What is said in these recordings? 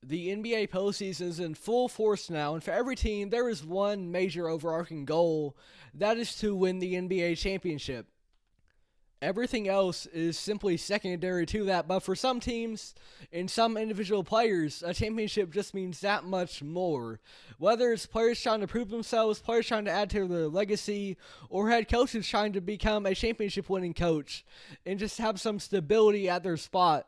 The NBA postseason is in full force now, and for every team, there is one major overarching goal that is to win the NBA championship. Everything else is simply secondary to that, but for some teams and some individual players, a championship just means that much more. Whether it's players trying to prove themselves, players trying to add to their legacy, or head coaches trying to become a championship winning coach and just have some stability at their spot,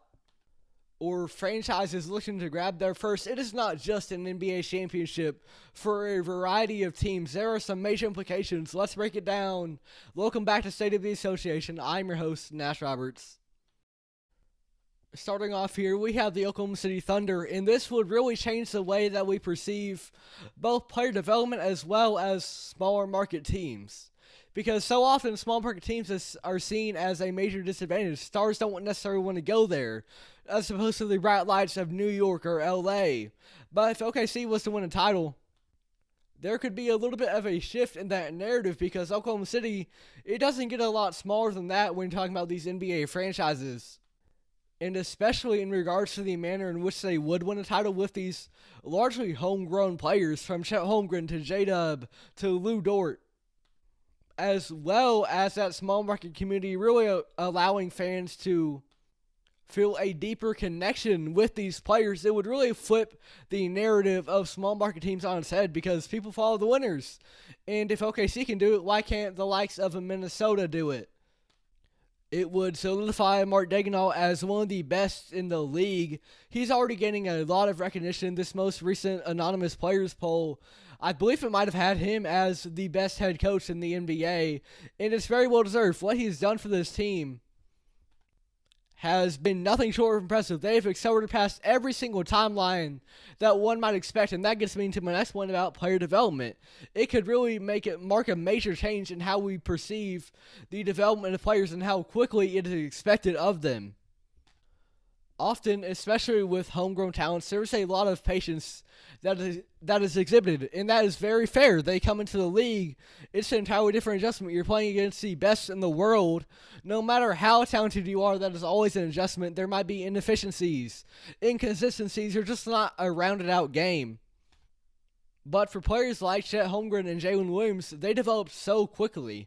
or franchises looking to grab their first, it is not just an NBA championship for a variety of teams. There are some major implications. Let's break it down. Welcome back to State of the Association. I'm your host, Nash Roberts. Starting off here, we have the Oklahoma City Thunder, and this would really change the way that we perceive both player development as well as smaller market teams. Because so often small market teams are seen as a major disadvantage. Stars don't necessarily want to go there, as opposed to the bright lights of New York or LA. But if OKC was to win a title, there could be a little bit of a shift in that narrative, because Oklahoma City, it doesn't get a lot smaller than that when talking about these NBA franchises. And especially in regards to the manner in which they would win a title with these largely homegrown players, from Chet Holmgren to J-Dub to Lou Dort, as well as that small market community really allowing fans to feel a deeper connection with these players. It would really flip the narrative of small market teams on its head, because people follow the winners. And if OKC can do it, why can't the likes of a Minnesota do it? It would solidify Mark Daigneault as one of the best in the league. He's already getting a lot of recognition. This most recent anonymous players poll, I believe it might have had him as the best head coach in the NBA, and it's very well deserved. What he's done for this team has been nothing short of impressive. They've accelerated past every single timeline that one might expect, and that gets me into my next point about player development. It could really mark a major change in how we perceive the development of players and how quickly it is expected of them. Often, especially with homegrown talents, there is a lot of patience that is exhibited, and that is very fair. They come into the league, it's an entirely different adjustment. You're playing against the best in the world. No matter how talented you are, that is always an adjustment. There might be inefficiencies, inconsistencies, or just not a rounded out game. But for players like Chet Holmgren and Jalen Williams, they developed so quickly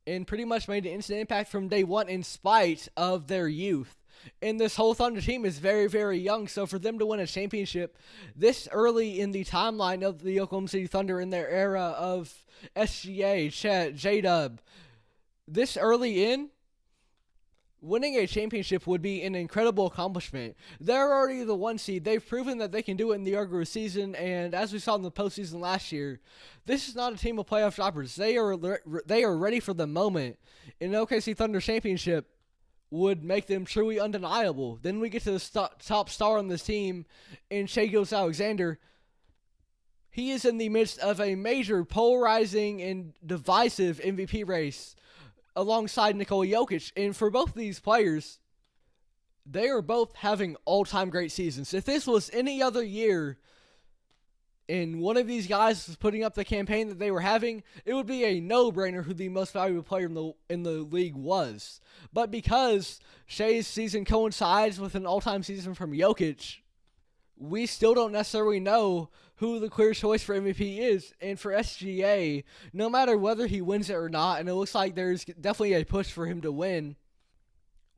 and pretty much made an instant impact from day one in spite of their youth. And this whole Thunder team is very, very young, so for them to win a championship this early in the timeline of the Oklahoma City Thunder in their era of SGA, Chet, J-Dub, this early in, winning a championship would be an incredible accomplishment. They're already the 1 seed. They've proven that they can do it in the regular season, and as we saw in the postseason last year, this is not a team of playoff shoppers. They are ready for the moment. An OKC Thunder championship would make them truly undeniable. Then we get to the top star on this team in Shai Gilgeous-Alexander. He is in the midst of a major polarizing and divisive MVP race alongside Nikola Jokic. And for both of these players, they are both having all-time great seasons. If this was any other year and one of these guys was putting up the campaign that they were having, it would be a no-brainer who the most valuable player in the league was. But because Shai's season coincides with an all-time season from Jokic, we still don't necessarily know who the clear choice for MVP is. And for SGA, no matter whether he wins it or not, and it looks like there's definitely a push for him to win,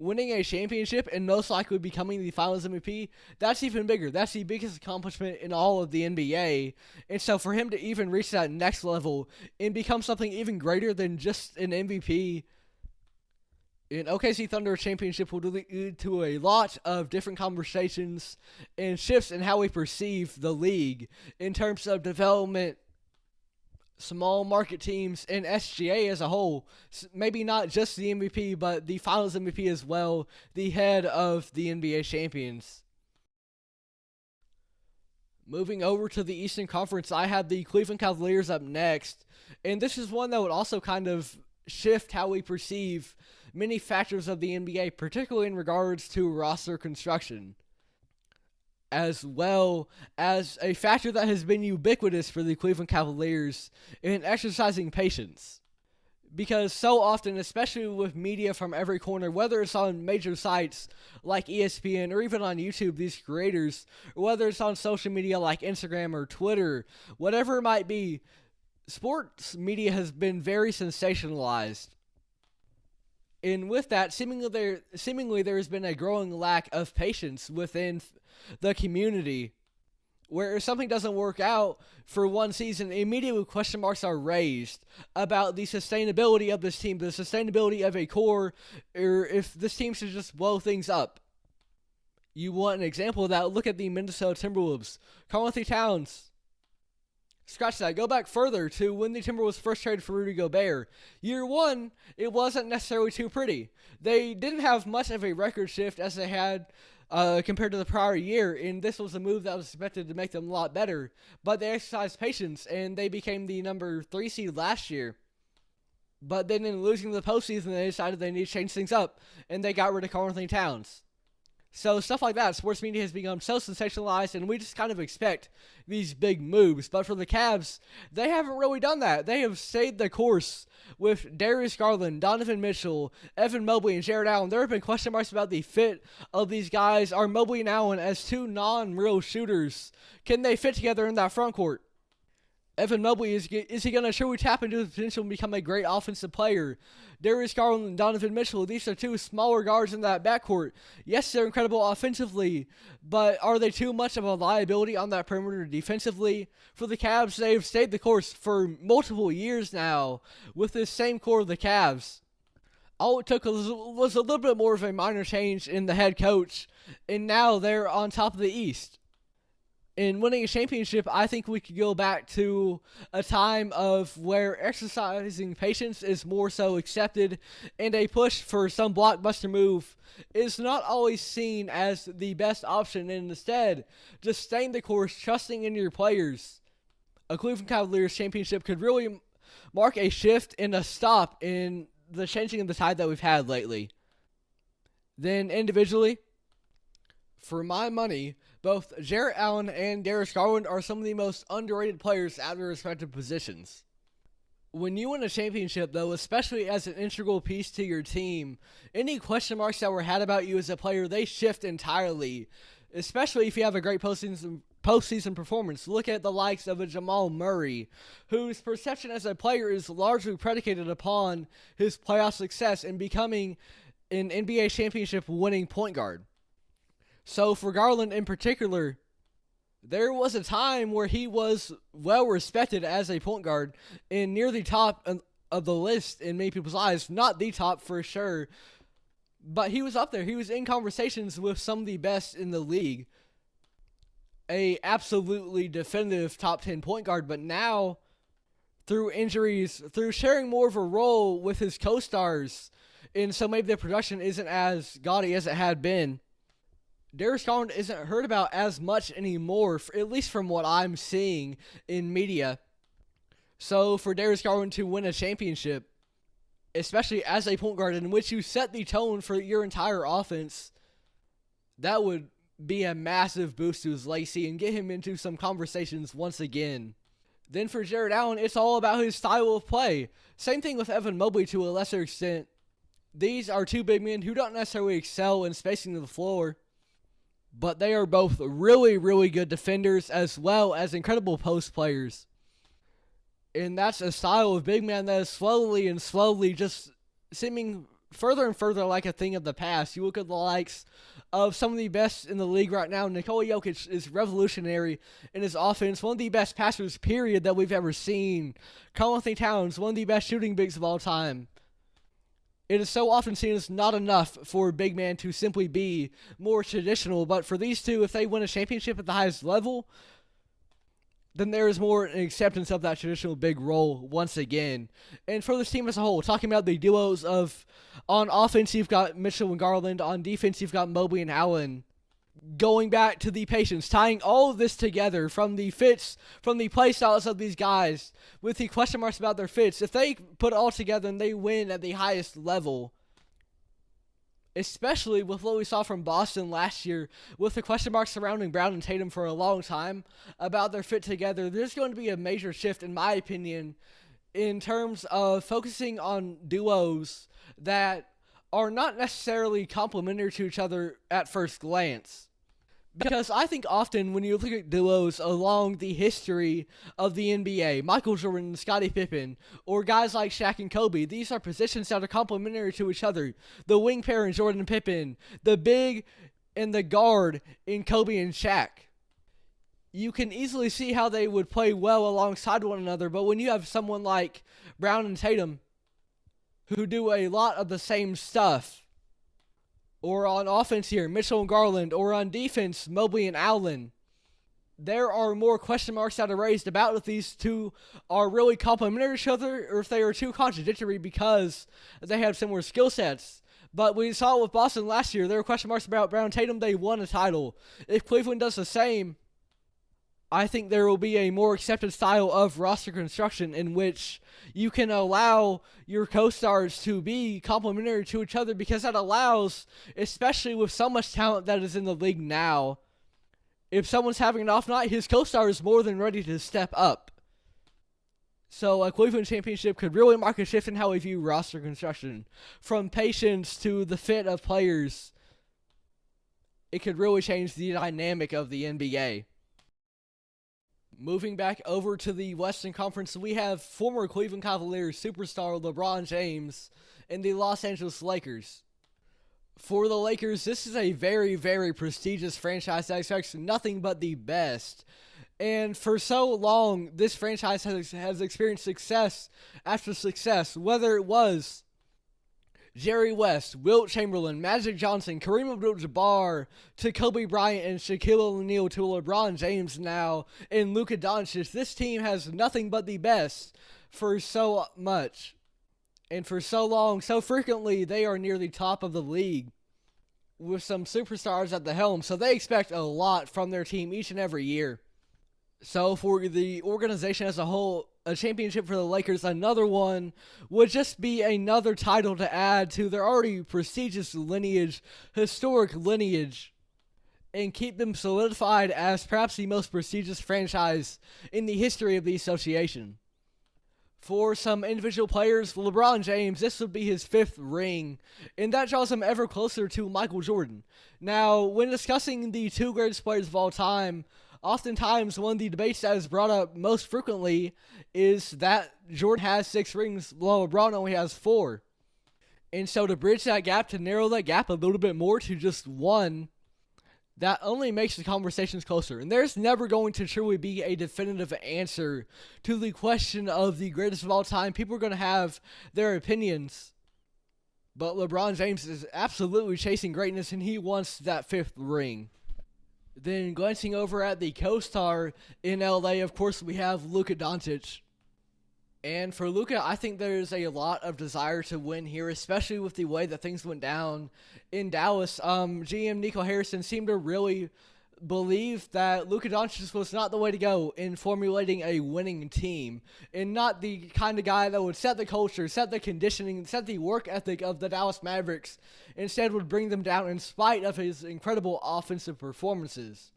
winning a championship and most likely becoming the Finals MVP, that's even bigger. That's the biggest accomplishment in all of the NBA. And so for him to even reach that next level and become something even greater than just an MVP, an OKC Thunder championship will lead to a lot of different conversations and shifts in how we perceive the league in terms of development, small market teams, and SGA as a whole. Maybe not just the MVP, but the Finals MVP as well, the head of the NBA champions. Moving over to the Eastern Conference, I have the Cleveland Cavaliers up next, and this is one that would also kind of shift how we perceive many factors of the NBA, particularly in regards to roster construction, as well as a factor that has been ubiquitous for the Cleveland Cavaliers in exercising patience. Because so often, especially with media from every corner, whether it's on major sites like ESPN or even on YouTube, these creators, or whether it's on social media like Instagram or Twitter, whatever it might be, sports media has been very sensationalized. And with that, seemingly there has been a growing lack of patience within the community, where if something doesn't work out for one season, immediately question marks are raised about the sustainability of this team, the sustainability of a core, or if this team should just blow things up. You want an example of that? Look at the Minnesota Timberwolves. Karl-Anthony Towns. Scratch that. Go back further to when the Timberwolves first traded for Rudy Gobert. Year one, it wasn't necessarily too pretty. They didn't have much of a record shift as they had compared to the prior year, and this was a move that was expected to make them a lot better. But they exercised patience, and they became the number 3 seed last year. But then in losing the postseason, they decided they need to change things up, and they got rid of Karl-Anthony Towns. So stuff like that, sports media has become so sensationalized, and we just kind of expect these big moves. But for the Cavs, they haven't really done that. They have stayed the course with Darius Garland, Donovan Mitchell, Evan Mobley, and Jarrett Allen. There have been question marks about the fit of these guys. Are Mobley and Allen, as two non-real shooters, can they fit together in that front court? Evan Mobley, is he going to truly tap into his potential and become a great offensive player? Darius Garland and Donovan Mitchell, these are two smaller guards in that backcourt. Yes, they're incredible offensively, but are they too much of a liability on that perimeter defensively? For the Cavs, they've stayed the course for multiple years now with this same core of the Cavs. All it took was a little bit more of a minor change in the head coach, and now they're on top of the East. In winning a championship, I think we could go back to a time of where exercising patience is more so accepted, and a push for some blockbuster move is not always seen as the best option, and instead, just staying the course, trusting in your players. A Cleveland Cavaliers championship could really mark a shift and a stop in the changing of the tide that we've had lately. Then individually, for my money, both Jarrett Allen and Darius Garland are some of the most underrated players at their respective positions. When you win a championship, though, especially as an integral piece to your team, any question marks that were had about you as a player, they shift entirely, especially if you have a great postseason performance. Look at the likes of a Jamal Murray, whose perception as a player is largely predicated upon his playoff success in becoming an NBA championship winning point guard. So for Garland in particular, there was a time where he was well respected as a point guard and near the top of the list in many people's eyes. Not the top for sure, but he was up there. He was in conversations with some of the best in the league. A absolutely definitive top 10 point guard, but now through injuries, through sharing more of a role with his co-stars, and so maybe the production isn't as gaudy as it had been, Darius Garland isn't heard about as much anymore, at least from what I'm seeing in media. So for Darius Garland to win a championship, especially as a point guard in which you set the tone for your entire offense, that would be a massive boost to his legacy and get him into some conversations once again. Then for Jarrett Allen, it's all about his style of play. Same thing with Evan Mobley to a lesser extent. These are two big men who don't necessarily excel in spacing the floor, but they are both really, really good defenders as well as incredible post players. And that's a style of big man that is slowly just seeming further and further like a thing of the past. You look at the likes of some of the best in the league right now. Nikola Jokic is revolutionary in his offense, one of the best passers, period, that we've ever seen. Karl-Anthony Towns, one of the best shooting bigs of all time. It is so often seen as not enough for a big man to simply be more traditional, but for these two, if they win a championship at the highest level, then there is more an acceptance of that traditional big role once again. And for this team as a whole, talking about the duos of, on offense, you've got Mitchell and Garland, on defense, you've got Mobley and Allen. Going back to the patience, tying all of this together from the fits, from the play styles of these guys, with the question marks about their fits. If they put it all together and they win at the highest level, especially with what we saw from Boston last year, with the question marks surrounding Brown and Tatum for a long time about their fit together, there's going to be a major shift, in my opinion, in terms of focusing on duos that are not necessarily complementary to each other at first glance. Because I think often when you look at duos along the history of the NBA, Michael Jordan, Scottie Pippen, or guys like Shaq and Kobe, these are positions that are complementary to each other. The wing pair in Jordan and Pippen, the big and the guard in Kobe and Shaq. You can easily see how they would play well alongside one another, but when you have someone like Brown and Tatum, who do a lot of the same stuff, or on offense here, Mitchell and Garland, or on defense, Mobley and Allen, there are more question marks that are raised about if these two are really complementary to each other or if they are too contradictory because they have similar skill sets. But we saw it with Boston last year. There were question marks about Brown and Tatum. They won a title. If Cleveland does the same, I think there will be a more accepted style of roster construction in which you can allow your co-stars to be complementary to each other, because that allows, especially with so much talent that is in the league now, if someone's having an off night, his co-star is more than ready to step up. So a Cleveland championship could really mark a shift in how we view roster construction. From patience to the fit of players, it could really change the dynamic of the NBA. Moving back over to the Western Conference, we have former Cleveland Cavaliers superstar LeBron James and the Los Angeles Lakers. For the Lakers, this is a very, very prestigious franchise that expects nothing but the best. And for so long, this franchise has experienced success after success, whether it was Jerry West, Wilt Chamberlain, Magic Johnson, Kareem Abdul-Jabbar, to Kobe Bryant and Shaquille O'Neal, to LeBron James now, and Luka Doncic. This team has nothing but the best for so much. And for so long, so frequently, they are near the top of the league with some superstars at the helm. So they expect a lot from their team each and every year. So for the organization as a whole, a championship for the Lakers, another one, would just be another title to add to their already prestigious lineage, historic lineage, and keep them solidified as perhaps the most prestigious franchise in the history of the association. For some individual players, LeBron James, this would be his 5th ring, and that draws him ever closer to Michael Jordan. Now, when discussing the 2 greatest players of all time, oftentimes one of the debates that is brought up most frequently is that Jordan has 6 rings, while LeBron only has 4. And so to bridge that gap, to narrow that gap a little bit more to just 1, that only makes the conversations closer. And there's never going to truly be a definitive answer to the question of the greatest of all time. People are going to have their opinions. But LeBron James is absolutely chasing greatness, and he wants that 5th ring. Then glancing over at the co-star in LA, of course, we have Luka Doncic. And for Luka, I think there's a lot of desire to win here, especially with the way that things went down in Dallas. GM Nico Harrison seemed to really believe that Luka Doncic was not the way to go in formulating a winning team, and not the kind of guy that would set the culture, set the conditioning, set the work ethic of the Dallas Mavericks. Instead would bring them down in spite of his incredible offensive performances.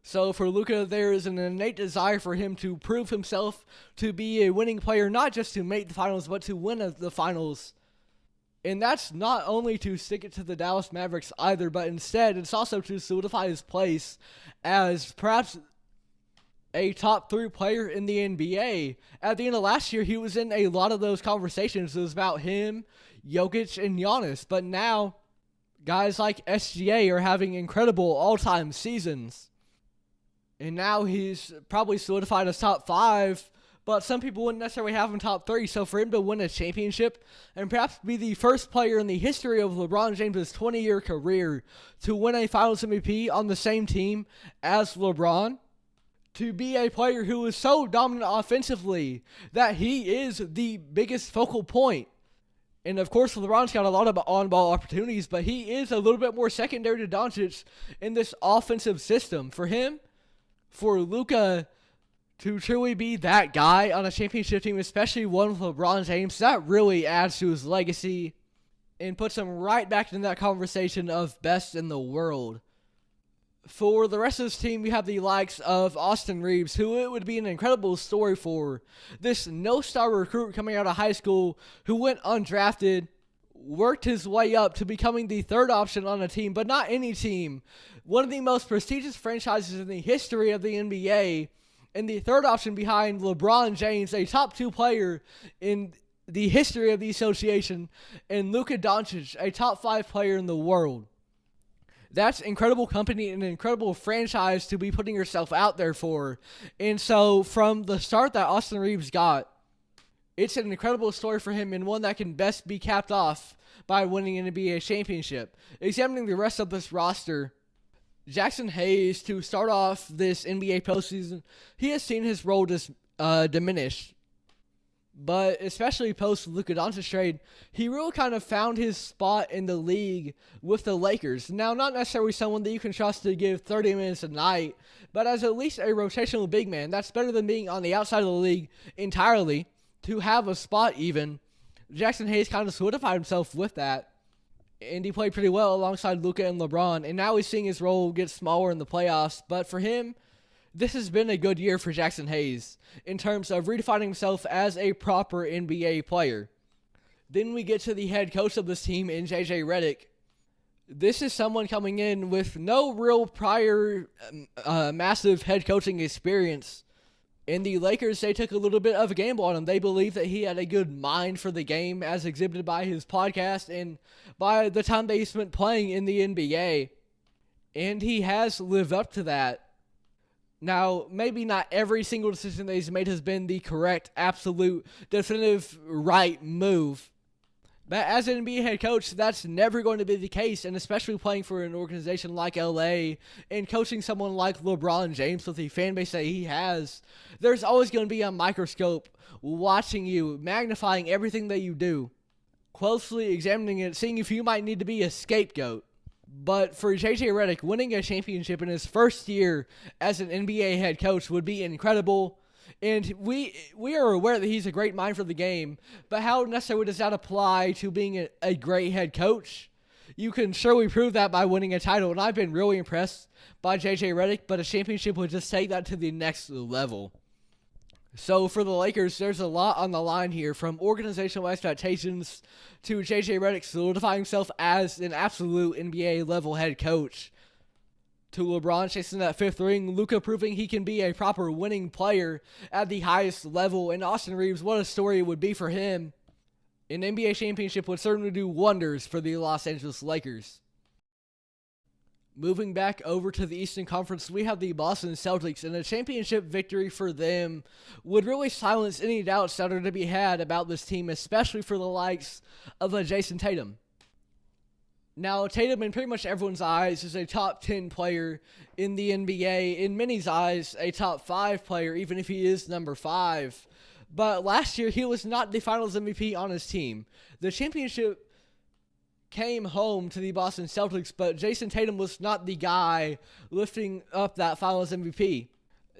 So for Luka, there is an innate desire for him to prove himself to be a winning player, not just to make the finals, but to win the finals. And that's not only to stick it to the Dallas Mavericks either, but instead it's also to solidify his place as perhaps a top 3 player in the NBA. At the end of last year, he was in a lot of those conversations. It was about him, Jokic, and Giannis. But now, guys like SGA are having incredible all-time seasons. And now he's probably solidified as top 5, but some people wouldn't necessarily have him top 3. So for him to win a championship and perhaps be the first player in the history of LeBron James' 20-year career to win a Finals MVP on the same team as LeBron, to be a player who is so dominant offensively that he is the biggest focal point. And of course, LeBron's got a lot of on-ball opportunities, but he is a little bit more secondary to Doncic in this offensive system. For him, for Luka to truly be that guy on a championship team, especially one with LeBron James, that really adds to his legacy and puts him right back in that conversation of best in the world. For the rest of this team, we have the likes of Austin Reeves, who it would be an incredible story for. This no-star recruit coming out of high school who went undrafted, worked his way up to becoming the third option on a team, but not any team. One of the most prestigious franchises in the history of the NBA, and the third option behind LeBron James, a top 2 player in the history of the association, and Luka Doncic, a top 5 player in the world. That's incredible company and an incredible franchise to be putting yourself out there for. And so from the start that Austin Reeves got, it's an incredible story for him and one that can best be capped off by winning an NBA championship. Examining the rest of this roster, Jackson Hayes, to start off this NBA postseason, he has seen his role diminish. But especially post Luka Doncic trade, he really kind of found his spot in the league with the Lakers. Now, not necessarily someone that you can trust to give 30 minutes a night, but as at least a rotational big man. That's better than being on the outside of the league entirely. To have a spot even, Jackson Hayes kind of solidified himself with that. And he played pretty well alongside Luka and LeBron. And now he's seeing his role get smaller in the playoffs. But for him, this has been a good year for Jackson Hayes in terms of redefining himself as a proper NBA player. Then we get to the head coach of this team in JJ Redick. This is someone coming in with no real prior massive head coaching experience. And the Lakers, they took a little bit of a gamble on him. They believed that he had a good mind for the game as exhibited by his podcast and by the time they spent playing in the NBA. And he has lived up to that. Now, maybe not every single decision that he's made has been the correct, absolute, definitive, right move. But as an NBA head coach, that's never going to be the case, and especially playing for an organization like LA and coaching someone like LeBron James with the fan base that he has, there's always going to be a microscope watching you, magnifying everything that you do, closely examining it, seeing if you might need to be a scapegoat. But for JJ Redick, winning a championship in his first year as an NBA head coach would be incredible. And we are aware that he's a great mind for the game, but how necessarily does that apply to being a great head coach? You can surely prove that by winning a title, and I've been really impressed by JJ Redick, but a championship would just take that to the next level. So for the Lakers, there's a lot on the line here, from organizational expectations to JJ Redick solidifying himself as an absolute NBA-level head coach, to LeBron chasing that 5th ring, Luka proving he can be a proper winning player at the highest level, and Austin Reeves, what a story it would be for him. An NBA championship would certainly do wonders for the Los Angeles Lakers. Moving back over to the Eastern Conference, we have the Boston Celtics, and a championship victory for them would really silence any doubts that are to be had about this team, especially for the likes of Jason Tatum. Now, Tatum, in pretty much everyone's eyes, is a top 10 player in the NBA. In many's eyes, a top 5 player, even if he is number 5. But last year, he was not the Finals MVP on his team. The championship came home to the Boston Celtics, but Jason Tatum was not the guy lifting up that Finals MVP.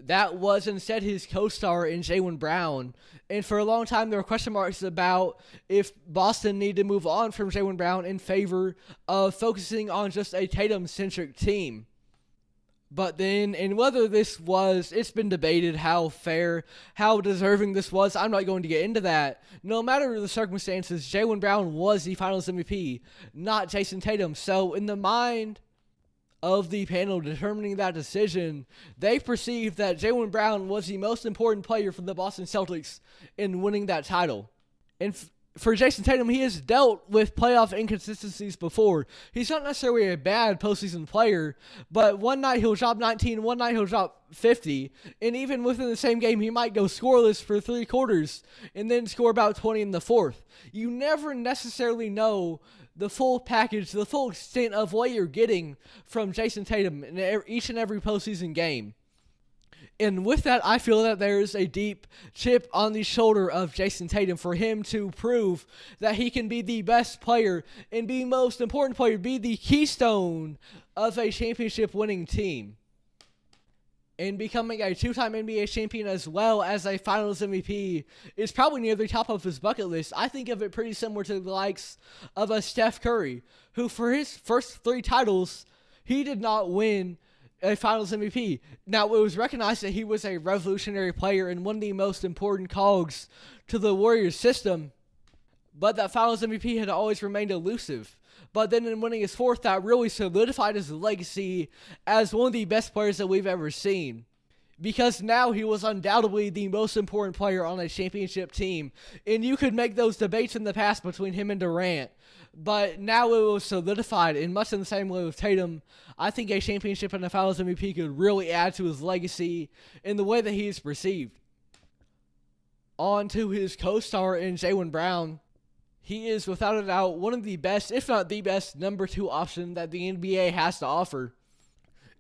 That was instead his co-star in Jaylen Brown. And for a long time, there were question marks about if Boston needed to move on from Jaylen Brown in favor of focusing on just a Tatum-centric team. But then, and whether it's been debated how fair, how deserving this was. I'm not going to get into that. No matter the circumstances, Jaylen Brown was the Finals MVP, not Jason Tatum. So in the mind of the panel determining that decision, they perceived that Jaylen Brown was the most important player for the Boston Celtics in winning that title. And for Jason Tatum, he has dealt with playoff inconsistencies before. He's not necessarily a bad postseason player, but one night he'll drop 19, one night he'll drop 50, and even within the same game, he might go scoreless for 3 quarters and then score about 20 in the 4th. You never necessarily know the full package, the full extent of what you're getting from Jason Tatum in each and every postseason game. And with that, I feel that there is a deep chip on the shoulder of Jason Tatum for him to prove that he can be the best player and be the most important player, be the keystone of a championship-winning team. And becoming a 2-time NBA champion as well as a Finals MVP is probably near the top of his bucket list. I think of it pretty similar to the likes of a Steph Curry, who for his first 3 titles, he did not win a Finals MVP. Now, it was recognized that he was a revolutionary player and one of the most important cogs to the Warriors system, but that Finals MVP had always remained elusive. But then in winning his fourth, that really solidified his legacy as one of the best players that we've ever seen. Because now he was undoubtedly the most important player on a championship team. And you could make those debates in the past between him and Durant. But now it was solidified, in much in the same way with Tatum. I think a championship and a Finals MVP could really add to his legacy in the way that he is perceived. On to his co-star in Jaylen Brown. He is without a doubt one of the best, if not the best, number 2 option that the NBA has to offer.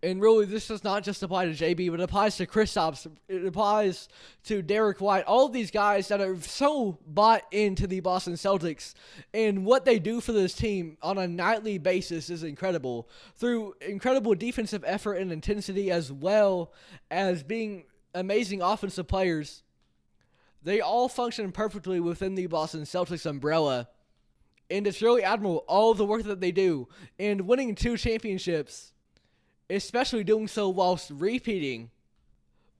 And really, this does not just apply to JB, but it applies to Kristaps. It applies to Derek White. All of these guys that are so bought into the Boston Celtics. And what they do for this team on a nightly basis is incredible. Through incredible defensive effort and intensity, as well as being amazing offensive players. They all function perfectly within the Boston Celtics umbrella. And it's really admirable, all the work that they do. And winning 2 championships, especially doing so whilst repeating,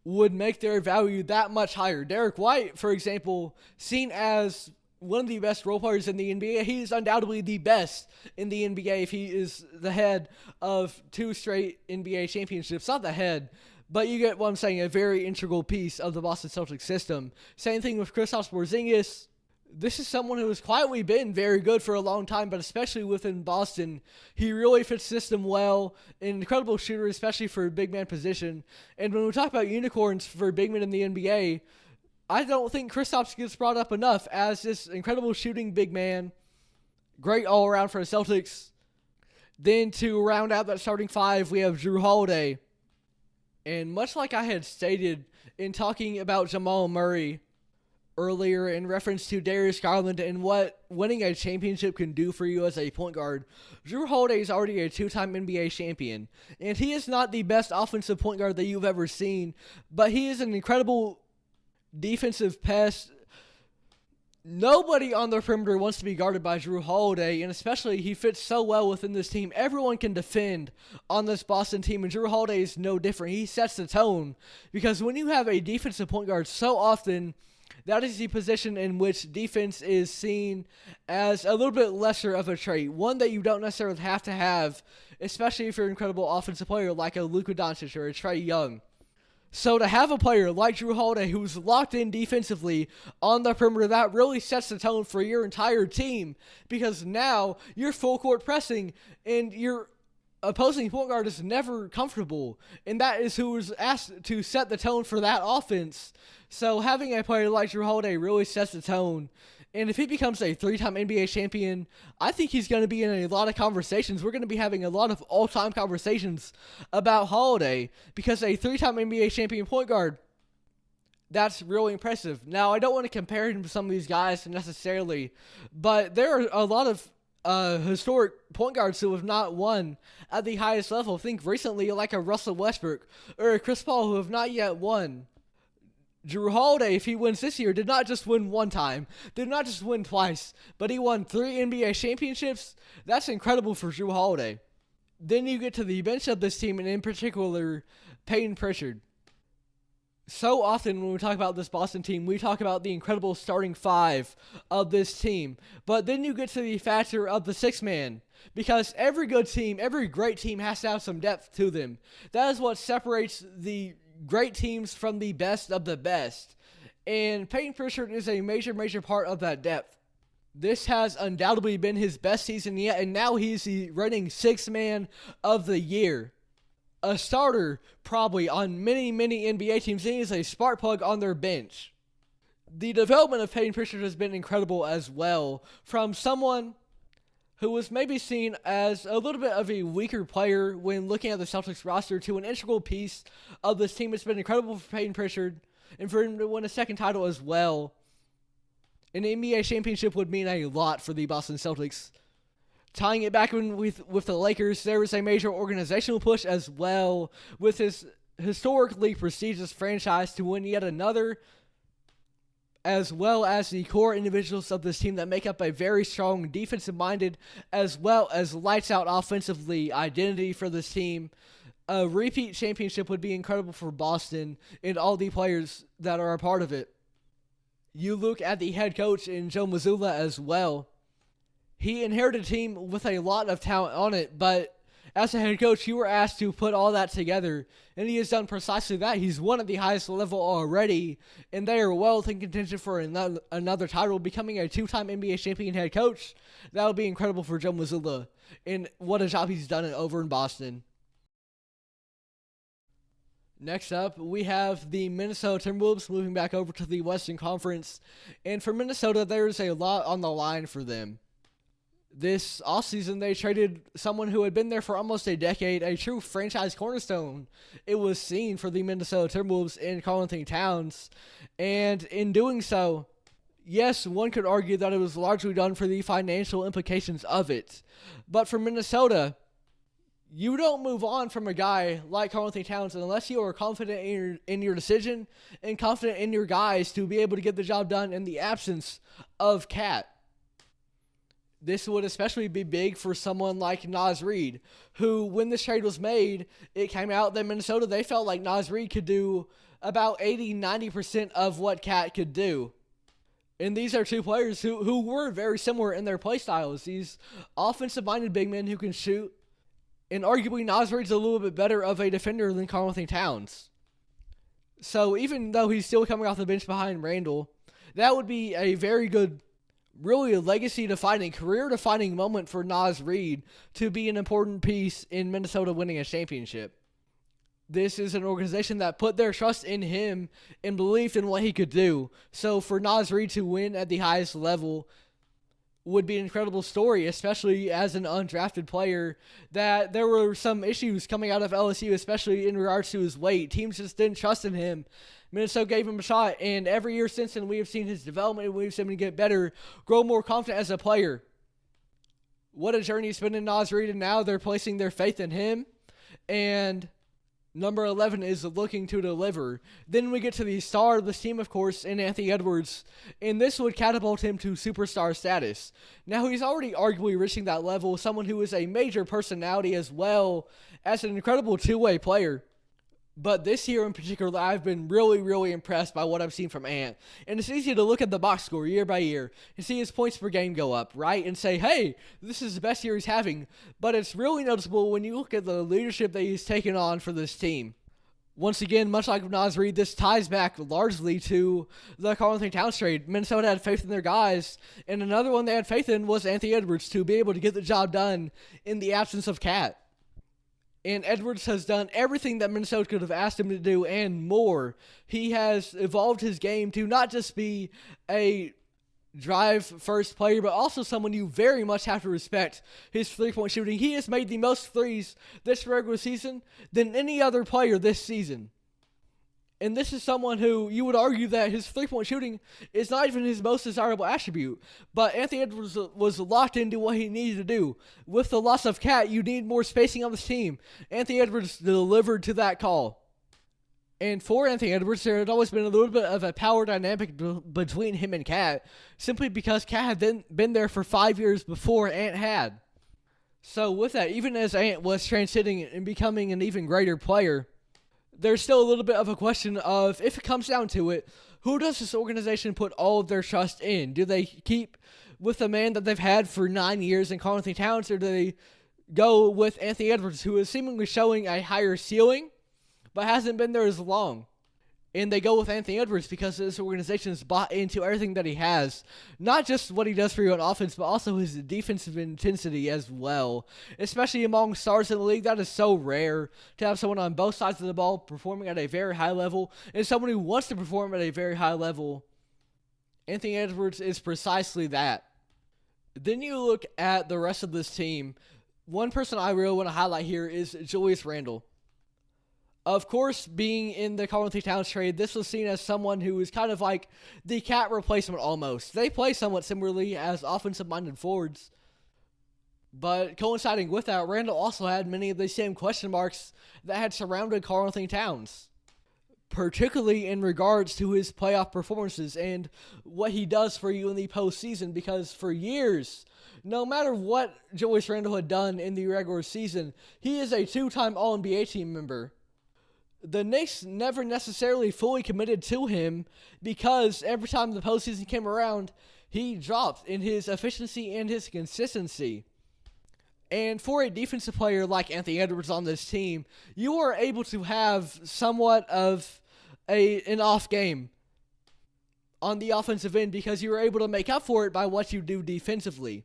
would make their value that much higher. Derek White, for example, seen as one of the best role players in the NBA, he is undoubtedly the best in the NBA if he is the head of 2 straight NBA championships. Not the head, but you get what I'm saying, a very integral piece of the Boston Celtics system. Same thing with Kristaps Porzingis. This is someone who has quietly been very good for a long time, but especially within Boston, he really fits the system well. An incredible shooter, especially for a big man position. And when we talk about unicorns for big men in the NBA, I don't think Kristaps gets brought up enough as this incredible shooting big man. Great all around for the Celtics. Then to round out that starting 5, we have Jrue Holiday. And much like I had stated in talking about Jamal Murray earlier in reference to Darius Garland and what winning a championship can do for you as a point guard, Jrue Holiday is already a 2-time NBA champion. And he is not the best offensive point guard that you've ever seen, but he is an incredible defensive pest. Nobody on the perimeter wants to be guarded by Jrue Holiday, and especially he fits so well within this team. Everyone can defend on this Boston team, and Jrue Holiday is no different. He sets the tone, because when you have a defensive point guard, so often that is the position in which defense is seen as a little bit lesser of a trait, one that you don't necessarily have to have, especially if you're an incredible offensive player like a Luka Doncic or a Trae Young. So to have a player like Jrue Holiday who's locked in defensively on the perimeter, that really sets the tone for your entire team, because now you're full court pressing and your opposing point guard is never comfortable, and that is who was asked to set the tone for that offense. So having a player like Jrue Holiday really sets the tone. And if he becomes a 3-time NBA champion, I think he's going to be in a lot of conversations. We're going to be having a lot of all-time conversations about Holiday, because a 3-time NBA champion point guard, that's really impressive. Now, I don't want to compare him to some of these guys necessarily, but there are a lot of historic point guards who have not won at the highest level. Think recently like a Russell Westbrook or a Chris Paul who have not yet won. Jrue Holiday, if he wins this year, did not just win one time, did not just win twice, but he won 3 NBA championships. That's incredible for Jrue Holiday. Then you get to the bench of this team, and in particular, Peyton Pritchard. So often when we talk about this Boston team, we talk about the incredible starting 5 of this team. But then you get to the factor of the 6-man. Because every good team, every great team has to have some depth to them. That is what separates the great teams from the best of the best. And Peyton Pritchard is a major part of that depth. This has undoubtedly been his best season yet, and now he's the reigning 6th man of the year. A starter, probably, on many NBA teams, and he's a spark plug on their bench. The development of Peyton Pritchard has been incredible as well, from someone who was maybe seen as a little bit of a weaker player when looking at the Celtics roster to an integral piece of this team. It's been incredible for Peyton Pritchard, and for him to win a 2nd title as well. An NBA championship would mean a lot for the Boston Celtics. Tying it back in with the Lakers, there was a major organizational push as well, with his historically prestigious franchise to win yet another, as well as the core individuals of this team that make up a very strong defensive-minded, as well as lights-out offensively identity for this team. A repeat championship would be incredible for Boston and all the players that are a part of it. You look at the head coach in Joe Mazzulla as well. He inherited a team with a lot of talent on it, but as a head coach, you were asked to put all that together, and he has done precisely that. He's won at the highest level already, and they are well in contention for another title, becoming a two-time NBA champion head coach. That would be incredible for Joe Mazzulla, and what a job he's done over in Boston. Next up, we have the Minnesota Timberwolves moving back over to the Western Conference. And for Minnesota, there's a lot on the line for them. This offseason, they traded someone who had been there for almost a decade, a true franchise cornerstone. It was seen for the Minnesota Timberwolves in Karl-Anthony Towns. And in doing so, yes, one could argue that it was largely done for the financial implications of it. But for Minnesota, you don't move on from a guy like Karl-Anthony Towns unless you are confident in your decision and confident in your guys to be able to get the job done in the absence of Cat. This would especially be big for someone like Naz Reid, who, when this trade was made, it came out that Minnesota, they felt like Naz Reid could do about 80-90% of what Cat could do. And these are two players who were very similar in their play styles. These offensive-minded big men who can shoot. And arguably, Naz Reid's a little bit better of a defender than Karl-Anthony Towns. So even though he's still coming off the bench behind Randall, that would be a very good, really a legacy-defining, career-defining moment for Naz Reid to be an important piece in Minnesota winning a championship. This is an organization that put their trust in him and believed in what he could do. So for Naz Reid to win at the highest level would be an incredible story, especially as an undrafted player, that there were some issues coming out of LSU, especially in regards to his weight. Teams just didn't trust in him. Minnesota gave him a shot, and every year since then, we have seen his development, we've seen him get better, grow more confident as a player. What a journey it's been in Naz Reid, and now they're placing their faith in him, and number 11 is looking to deliver. Then we get to the star of this team, of course, in Anthony Edwards, and this would catapult him to superstar status. Now, he's already arguably reaching that level, someone who is a major personality as well as an incredible two-way player. But this year in particular, I've been really, really impressed by what I've seen from Ant. And it's easy to look at the box score year by year and see his points per game go up, right? And say, hey, this is the best year he's having. But it's really noticeable when you look at the leadership that he's taken on for this team. Once again, much like Naz Reid, this ties back largely to the Karl-Anthony Towns trade. Minnesota had faith in their guys, and another one they had faith in was Anthony Edwards to be able to get the job done in the absence of Cat. And Edwards has done everything that Minnesota could have asked him to do and more. He has evolved his game to not just be a drive-first player, but also someone you very much have to respect his three-point shooting. He has made the most threes this regular season than any other player this season. And this is someone who you would argue that his three-point shooting is not even his most desirable attribute. But Anthony Edwards was locked into what he needed to do. With the loss of Cat, you need more spacing on this team. Anthony Edwards delivered to that call. And for Anthony Edwards, there had always been a little bit of a power dynamic between him and Cat, simply because Cat had been there for 5 years before Ant had. So with that, even as Ant was transitioning and becoming an even greater player, there's still a little bit of a question of, if it comes down to it, who does this organization put all of their trust in? Do they keep with the man that they've had for 9 years in Karl-Anthony Towns, or do they go with Anthony Edwards, who is seemingly showing a higher ceiling, but hasn't been there as long? And they go with Anthony Edwards because this organization is bought into everything that he has. Not just what he does for you on offense, but also his defensive intensity as well. Especially among stars in the league, that is so rare to have someone on both sides of the ball performing at a very high level, and someone who wants to perform at a very high level. Anthony Edwards is precisely that. Then you look at the rest of this team. One person I really want to highlight here is Julius Randle. Of course, being in the Karl-Anthony Towns trade, this was seen as someone who was kind of like the Cat replacement almost. They play somewhat similarly as offensive-minded forwards. But coinciding with that, Randle also had many of the same question marks that had surrounded Karl-Anthony Towns, particularly in regards to his playoff performances and what he does for you in the postseason, because for years, No matter what Julius Randle had done in the regular season, he is a two-time All-NBA team member. The Knicks never necessarily fully committed to him because every time the postseason came around, he dropped in his efficiency and his consistency. And for a defensive player like Anthony Edwards on this team, you are able to have somewhat of an off game on the offensive end because you are able to make up for it by what you do defensively.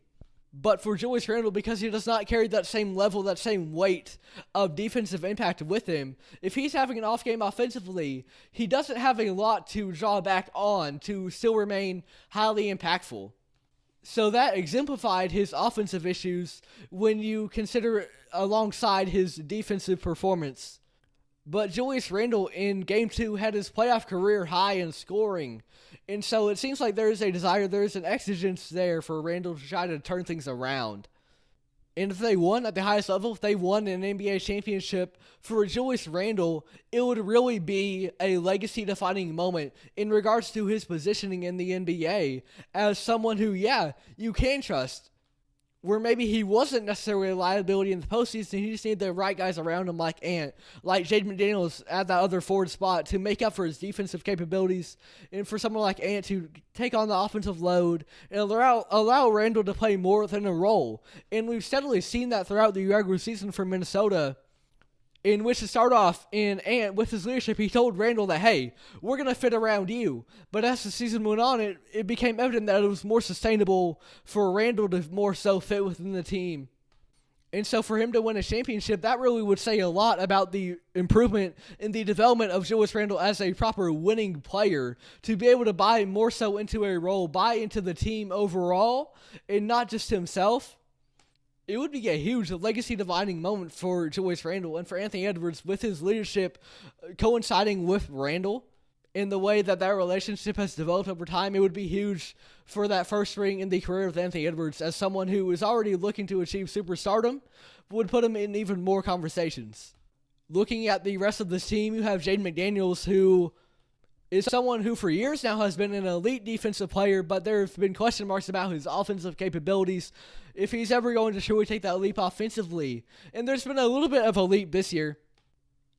But for Julius Randle, because he does not carry that same level, that same weight of defensive impact with him, if he's having an off game offensively, he doesn't have a lot to draw back on to still remain highly impactful. So that exemplified his offensive issues when you consider alongside his defensive performance. But Julius Randle in Game 2 had his playoff career high in scoring. And so it seems like there's a desire, there's an exigence there for Randle to try to turn things around. And if they won at the highest level, if they won an NBA championship, for Julius Randle, it would really be a legacy-defining moment in regards to his positioning in the NBA as someone who, you can trust. Where maybe he wasn't necessarily a liability in the postseason, he just needed the right guys around him like Ant, like Jaden McDaniels at that other forward spot to make up for his defensive capabilities, and for someone like Ant to take on the offensive load and allow Randle to play more within a role. And we've steadily seen that throughout the regular season for Minnesota, in which to start off in Ant, with his leadership, he told Randle that, hey, we're going to fit around you. But as the season went on, it became evident that it was more sustainable for Randle to more so fit within the team. And so for him to win a championship, that really would say a lot about the improvement in the development of Julius Randle as a proper winning player, to be able to buy more so into a role, buy into the team overall, and not just himself. It would be a huge legacy-defining moment for Julius Randle and for Anthony Edwards, with his leadership coinciding with Randle in the way that relationship has developed over time. It would be huge for that first ring in the career of Anthony Edwards as someone who is already looking to achieve superstardom, would put him in even more conversations. Looking at the rest of this team, you have Jaden McDaniels, who is someone who for years now has been an elite defensive player, but there have been question marks about his offensive capabilities, if he's ever going to truly take that leap offensively. And there's been a little bit of a leap this year.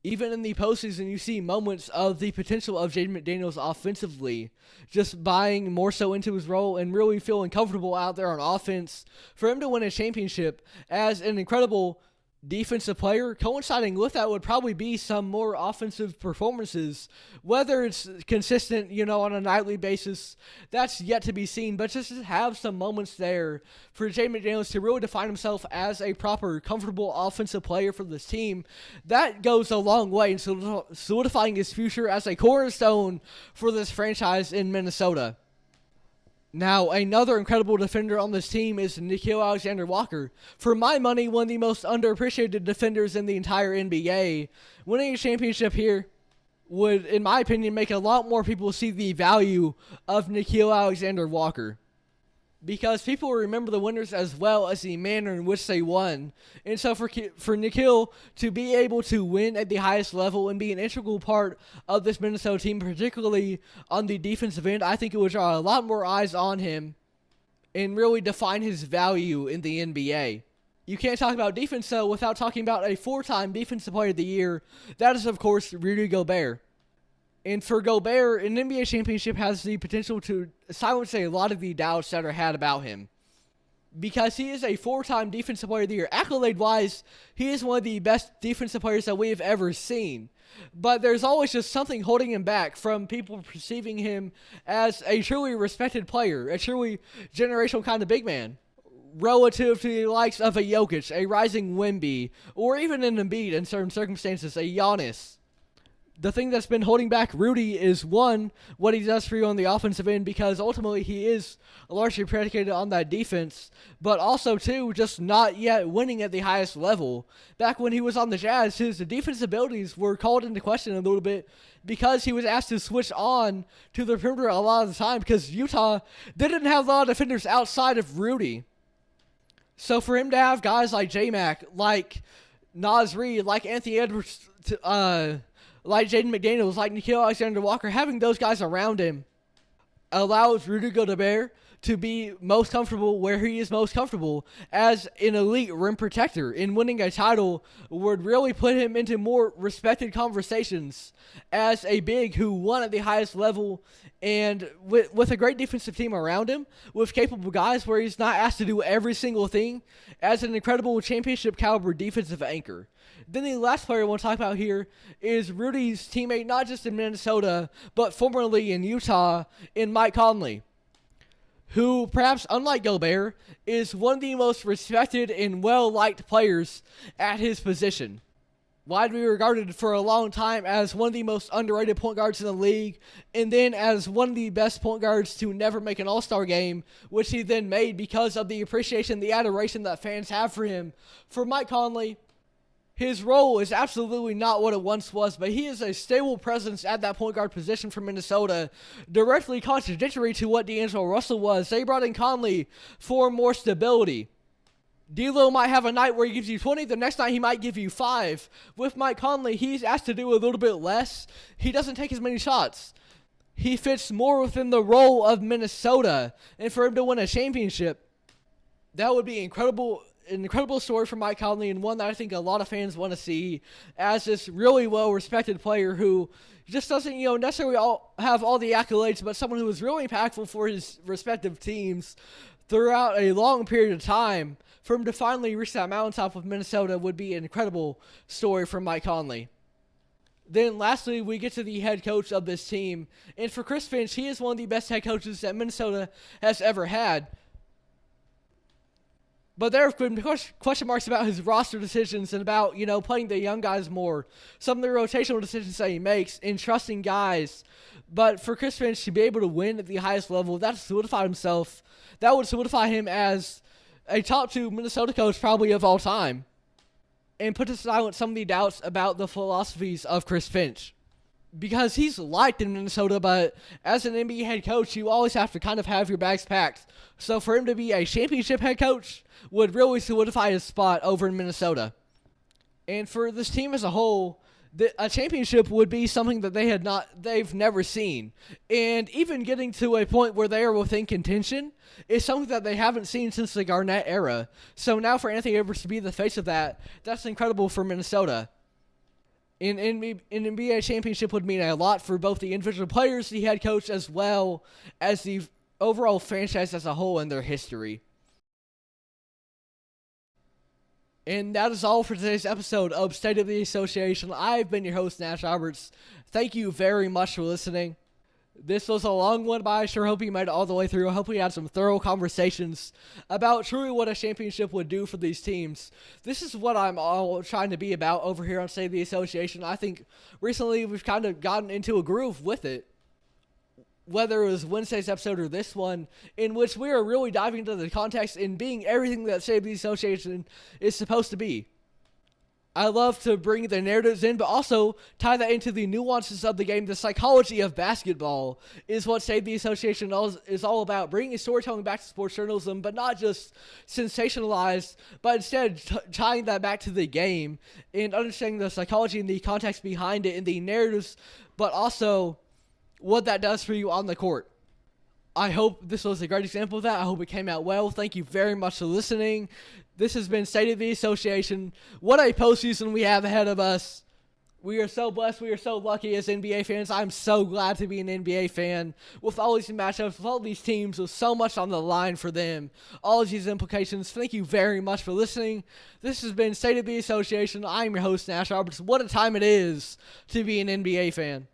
Even in the postseason, you see moments of the potential of Jaden McDaniels offensively, just buying more so into his role and really feeling comfortable out there on offense. For him to win a championship as an incredible defensive player, coinciding with that would probably be some more offensive performances. Whether it's consistent, on a nightly basis, that's yet to be seen, but just to have some moments there for Jaden McDaniels to really define himself as a proper, comfortable offensive player for this team, that goes a long way in solidifying his future as a cornerstone for this franchise in Minnesota. Now, another incredible defender on this team is Nickeil Alexander-Walker. For my money, one of the most underappreciated defenders in the entire NBA. Winning a championship here would, in my opinion, make a lot more people see the value of Nickeil Alexander-Walker. Because people remember the winners as well as the manner in which they won. And so for Nickeil to be able to win at the highest level and be an integral part of this Minnesota team, particularly on the defensive end, I think it would draw a lot more eyes on him and really define his value in the NBA. You can't talk about defense, though, without talking about a 4-time Defensive Player of the Year. That is, of course, Rudy Gobert. And for Gobert, an NBA championship has the potential to silence a lot of the doubts that are had about him. Because he is a 4-time Defensive Player of the Year. Accolade-wise, he is one of the best defensive players that we have ever seen. But there's always just something holding him back from people perceiving him as a truly respected player, a truly generational kind of big man, relative to the likes of a Jokic, a rising Wemby, or even an Embiid in certain circumstances, a Giannis. The thing that's been holding back Rudy is, one, what he does for you on the offensive end, because ultimately he is largely predicated on that defense, but also, two, just not yet winning at the highest level. Back when he was on the Jazz, his defensive abilities were called into question a little bit because he was asked to switch on to the perimeter a lot of the time because Utah didn't have a lot of defenders outside of Rudy. So for him to have guys like J-Mac, like Naz Reid, like Anthony Edwards, like Jaden McDaniels, like Nickeil Alexander-Walker, having those guys around him allows Rudy Gobert to be most comfortable where he is most comfortable as an elite rim protector, and winning a title would really put him into more respected conversations as a big who won at the highest level, and with a great defensive team around him, with capable guys where he's not asked to do every single thing, as an incredible championship caliber defensive anchor. Then the last player I want to talk about here is Rudy's teammate, not just in Minnesota, but formerly in Utah, in Mike Conley, who, perhaps unlike Gobert, is one of the most respected and well-liked players at his position. Widely regarded for a long time as one of the most underrated point guards in the league, and then as one of the best point guards to never make an All-Star game, which he then made because of the appreciation, the adoration that fans have for him. For Mike Conley, his role is absolutely not what it once was, but he is a stable presence at that point guard position for Minnesota, directly contradictory to what D'Angelo Russell was. They brought in Conley for more stability. D'Lo might have a night where he gives you 20, the next night he might give you 5. With Mike Conley, he's asked to do a little bit less. He doesn't take as many shots. He fits more within the role of Minnesota, and for him to win a championship, that would be an incredible story for Mike Conley, and one that I think a lot of fans want to see as this really well-respected player who just doesn't, necessarily have all the accolades, but someone who is really impactful for his respective teams throughout a long period of time. For him to finally reach that mountaintop with Minnesota would be an incredible story for Mike Conley. Then lastly, we get to the head coach of this team, and for Chris Finch, he is one of the best head coaches that Minnesota has ever had. But there have been question marks about his roster decisions and about, playing the young guys more. Some of the rotational decisions that he makes and trusting guys. But for Chris Finch to be able to win at the highest level, that solidified himself. That would solidify him as a top 2 Minnesota coach probably of all time, and put to silence some of the doubts about the philosophies of Chris Finch. Because he's liked in Minnesota, but as an NBA head coach, you always have to kind of have your bags packed. So for him to be a championship head coach would really solidify his spot over in Minnesota. And for this team as a whole, a championship would be something that they've never seen. And even getting to a point where they are within contention is something that they haven't seen since the Garnett era. So now for Anthony Edwards to be the face of that, that's incredible for Minnesota. An NBA championship would mean a lot for both the individual players, the head coach, as well as the overall franchise as a whole in their history. And that is all for today's episode of State of the Association. I've been your host, Nash Roberts. Thank you very much for listening. This was a long one, but I sure hope you made it all the way through. I hope we had some thorough conversations about truly what a championship would do for these teams. This is what I'm all trying to be about over here on State of the Association. I think recently we've kind of gotten into a groove with it, whether it was Wednesday's episode or this one, in which we are really diving into the context and being everything that State of the Association is supposed to be. I love to bring the narratives in, but also tie that into the nuances of the game. The psychology of basketball is what State of the Association is all about. Bringing storytelling back to sports journalism, but not just sensationalized, but instead tying that back to the game and understanding the psychology and the context behind it and the narratives, but also what that does for you on the court. I hope this was a great example of that. I hope it came out well. Thank you very much for listening. This has been State of the Association. What a postseason we have ahead of us. We are so blessed. We are so lucky as NBA fans. I'm so glad to be an NBA fan with all these matchups, with all these teams, with so much on the line for them. All of these implications. Thank you very much for listening. This has been State of the Association. I'm your host, Nash Roberts. What a time it is to be an NBA fan.